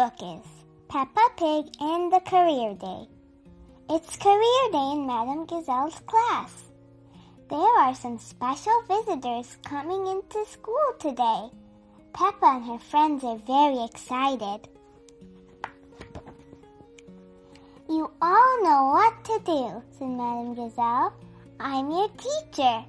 book is Peppa Pig and the Career Day. It's Career Day in Madame Gazelle's class. There are some special visitors coming into school today. Peppa and her friends are very excited. You all know what to do, said Madame Gazelle. I'm your teacher.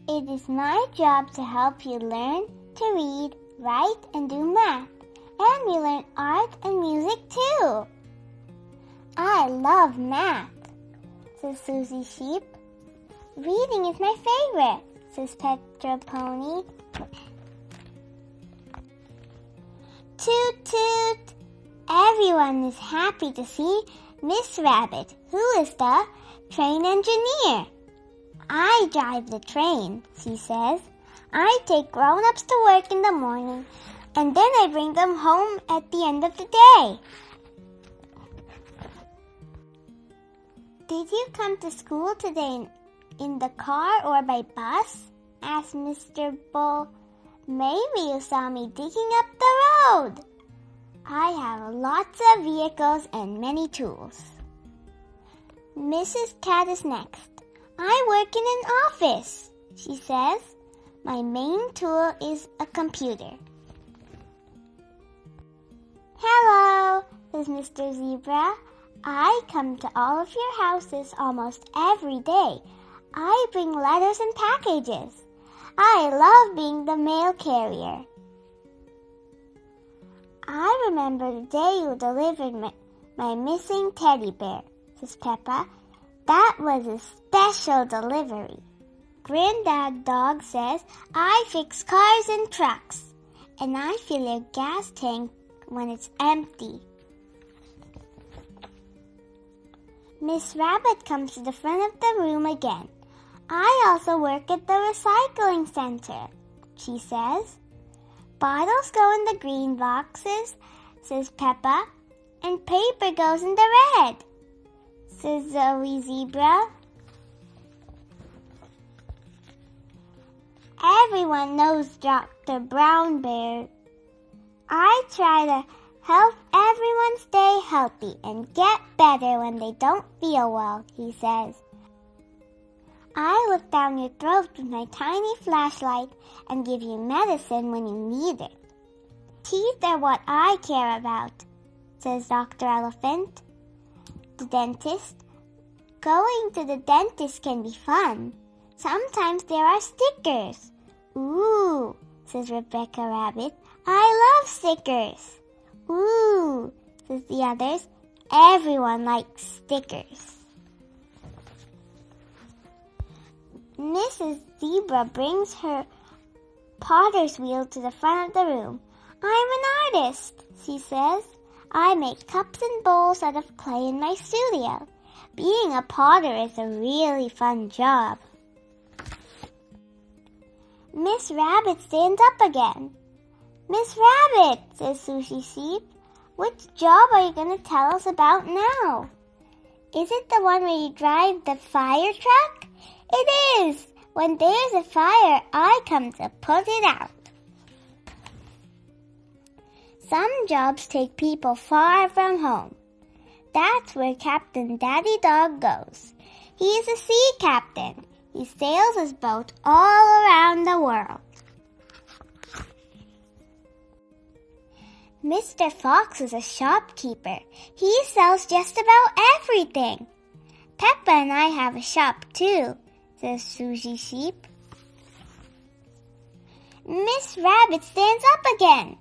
It is my job to help you learn to read, write, and do math. And we learn art and music too. I love math, says Susie Sheep. Reading is my favorite, says Petra Pony. Toot toot! Everyone is happy to see Miss Rabbit, who is the train engineer. I drive the train, she says. I take grown-ups to work in the morning, and then I bring them home at the end of the day. Did you come to school today in the car or by bus? Asked Mr. Bull. Maybe you saw me digging up the road. I have lots of vehicles and many tools. Mrs. Cat is next. I work in an office, she says. My main tool is a computer. Hello, says Mr. Zebra. I come to all of your houses almost every day. I bring letters and packages. I love being the mail carrier. I remember the day you delivered my missing teddy bear, says Peppa. That was a special delivery. Granddad Dog says, I fix cars and trucks, and I fill your gas tank when it's empty. Miss Rabbit comes to the front of the room again. I also work at the recycling center, she says. Bottles go in the green boxes, says Peppa, and paper goes in the red, says Zoe Zebra. Everyone knows Dr. Brown Bear. I try to help everyone stay healthy and get better when they don't feel well, he says. I look down your throat with my tiny flashlight and give you medicine when you need it. Teeth are what I care about, says Dr. Elephant. The dentist. Going to the dentist can be fun. Sometimes there are stickers. Ooh, says Rebecca Rabbit. I love stickers. Ooh, says the others. Everyone likes stickers. Mrs. Zebra brings her potter's wheel to the front of the room. I'm an artist, she says. I make cups and bowls out of clay in my studio. Being a potter is a really fun job. Miss Rabbit stands up again. Miss Rabbit, says Susie Sheep, which job are you going to tell us about now? Is it the one where you drive the fire truck? It is! When there's a fire, I come to put it out. Some jobs take people far from home. That's where Captain Daddy Dog goes. He's a sea captain. He sails his boat all around the world. Mr. Fox is a shopkeeper. He sells just about everything. Peppa and I have a shop too, says Susie Sheep. Miss Rabbit stands up again.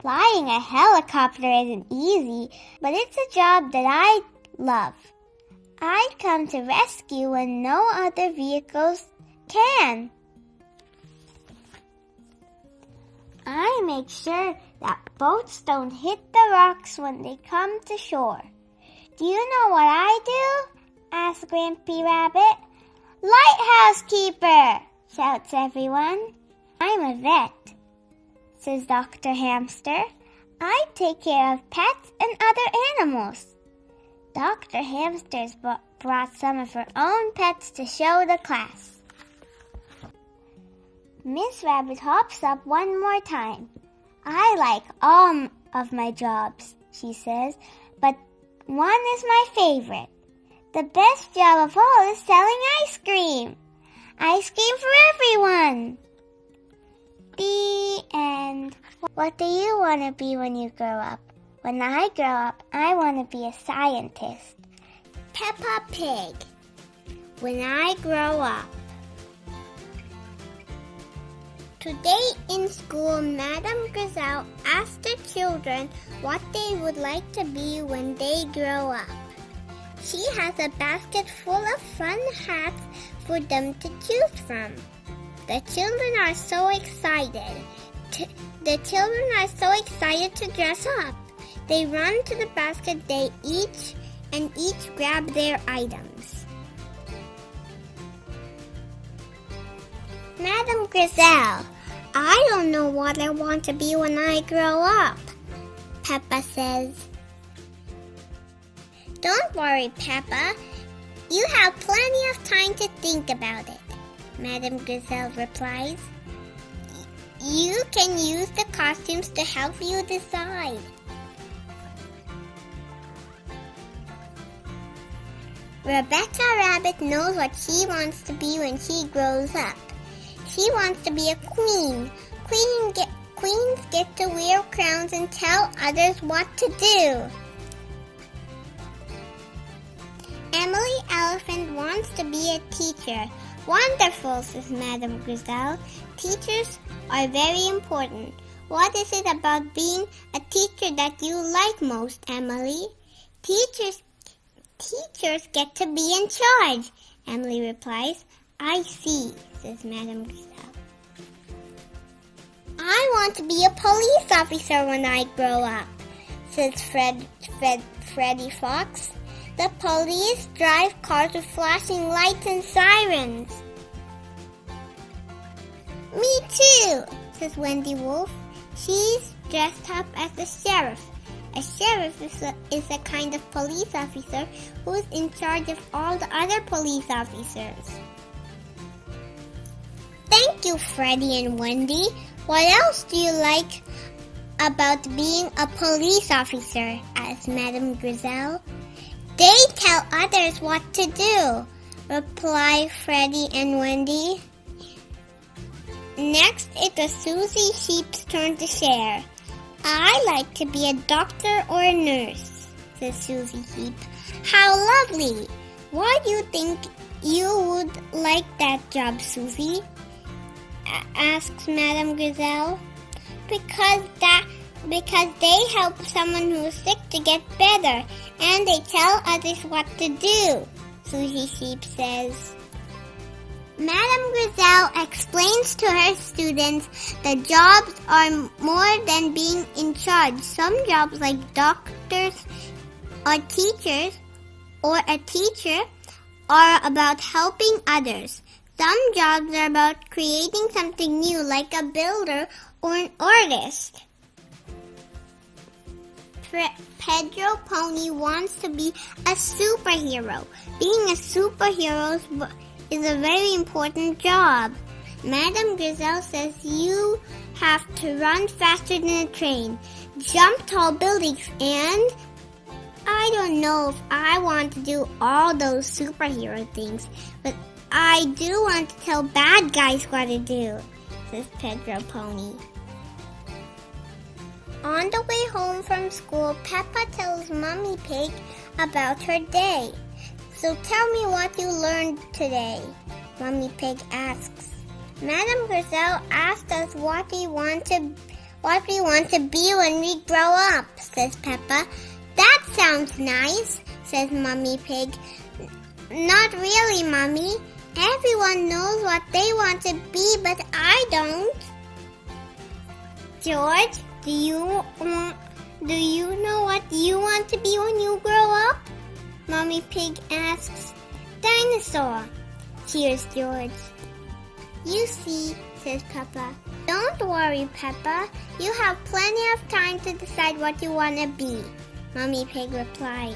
Flying a helicopter isn't easy, but it's a job that I love. I'd come to rescue when no other vehicles can. I make sure that boats don't hit the rocks when they come to shore. Do you know what I do? Asks Grampy Rabbit. Lighthouse keeper, shouts everyone. I'm a vet, says Dr. Hamster. I take care of pets and other animals. Dr. Hamster's brought some of her own pets to show the class. Miss Rabbit hops up one more time. I like all of my jobs, she says, but one is my favorite. The best job of all is selling ice cream. Ice cream for everyone. The end. What do you want to be when you grow up? When I grow up, I want to be a scientist. Peppa Pig. When I grow up. Today in school, Madame Griselle asked the children what they would like to be when they grow up. She has a basket full of fun hats for them to choose from. The children are so excited. To dress up. They run to the basket each grab their items. Madame Griselle, I don't know what I want to be when I grow up, Peppa says. Don't worry, Peppa. You have plenty of time to think about it, Madame Griselle replies. You can use the costumes to help you decide. Rebecca Rabbit knows what she wants to be when she grows up. She wants to be a queen. Queens get to wear crowns and tell others what to do. Emily Elephant wants to be a teacher. Wonderful, says Madame Griselle. Teachers are very important. What is it about being a teacher that you like most, Emily? Teachers get to be in charge, Emily replies. I see, says Madame Griselle. I want to be a police officer when I grow up, says Freddy Fox. The police drive cars with flashing lights and sirens. Me too, says Wendy Wolf. She's dressed up as a sheriff. A sheriff is a kind of police officer who's in charge of all the other police officers. Thank you, Freddie and Wendy. What else do you like about being a police officer? Asked Madame Griselle. They tell others what to do, reply Freddie and Wendy. Next, it was Susie Sheep's turn to share. I like to be a doctor or a nurse, says Susie Sheep. How lovely! Why do you think you would like that job, Susie? Asks Madame Griselle. Because they help someone who's sick to get better, and they tell others what to do, Susie Sheep says. Madame Griselle explains to her students that jobs are more than being in charge. Some jobs like doctors or teachers or a teacher are about helping others. Some jobs are about creating something new like a builder or an artist. Pedro Pony wants to be a superhero. Being a superhero is a very important job. Madame Griselle says you have to run faster than a train, jump tall buildings, and I don't know if I want to do all those superhero things, but I do want to tell bad guys what to do, says Pedro Pony. On the way home from school, Peppa tells Mummy Pig about her day. So tell me what you learned today, Mummy Pig asks. Madame Griselle asked us what we want to be when we grow up, says Peppa. That sounds nice, says Mummy Pig. Not really, Mummy. Everyone knows what they want to be, but I don't. George, do you know what you want to be when you grow up? Mummy Pig asks. Dinosaur, cheers George. You see, says Peppa. Don't worry, Peppa. You have plenty of time to decide what you want to be, Mummy Pig replies.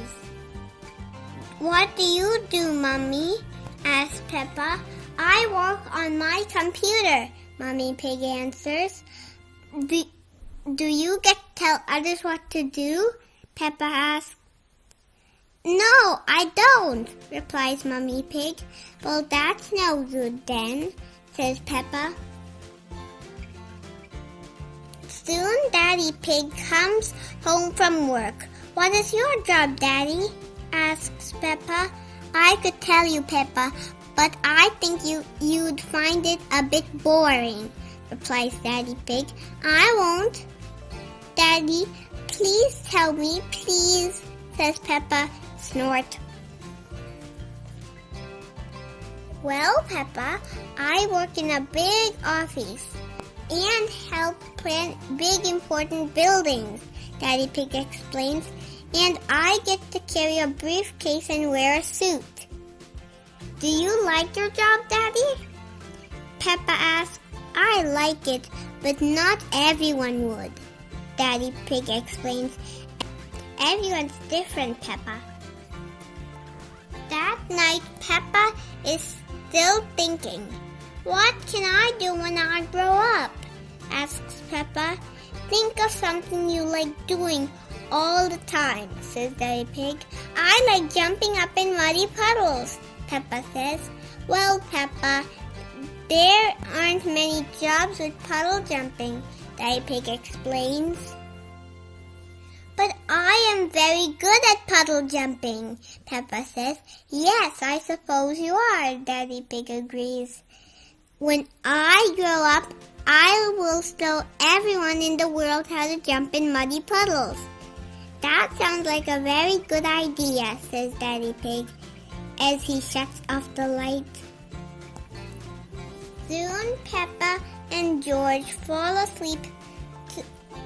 What do you do, Mummy? Asks Peppa. I work on my computer, Mummy Pig answers. Do you get to tell others what to do? Peppa asked. No, I don't, replies Mummy Pig. Well, that's no good then, says Peppa. Soon Daddy Pig comes home from work. What is your job, Daddy? Asks Peppa. I could tell you, Peppa, but I think you'd find it a bit boring, replies Daddy Pig. I won't. Daddy, please tell me, please, says Peppa. Snort. Well, Peppa, I work in a big office and help plan big important buildings, Daddy Pig explains, and I get to carry a briefcase and wear a suit. Do you like your job, Daddy? Peppa asks. I like it, but not everyone would, Daddy Pig explains. Everyone's different, Peppa. That night, Peppa is still thinking, what can I do when I grow up? Asks Peppa. Think of something you like doing all the time, says Daddy Pig. I like jumping up in muddy puddles, Peppa says. Well, Peppa, there aren't many jobs with puddle jumping, Daddy Pig explains. But I am very good at puddle jumping, Peppa says. Yes, I suppose you are, Daddy Pig agrees. When I grow up, I will show everyone in the world how to jump in muddy puddles. That sounds like a very good idea, says Daddy Pig, as he shuts off the light. Soon Peppa and George fall asleep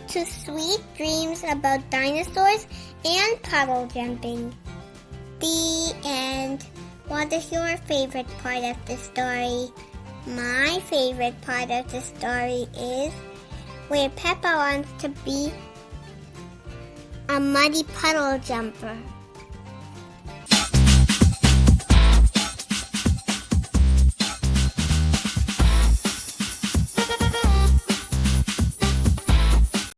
to sweet dreams about dinosaurs and puddle jumping. The end. What is your favorite part of the story? My favorite part of the story is where Peppa wants to be a muddy puddle jumper.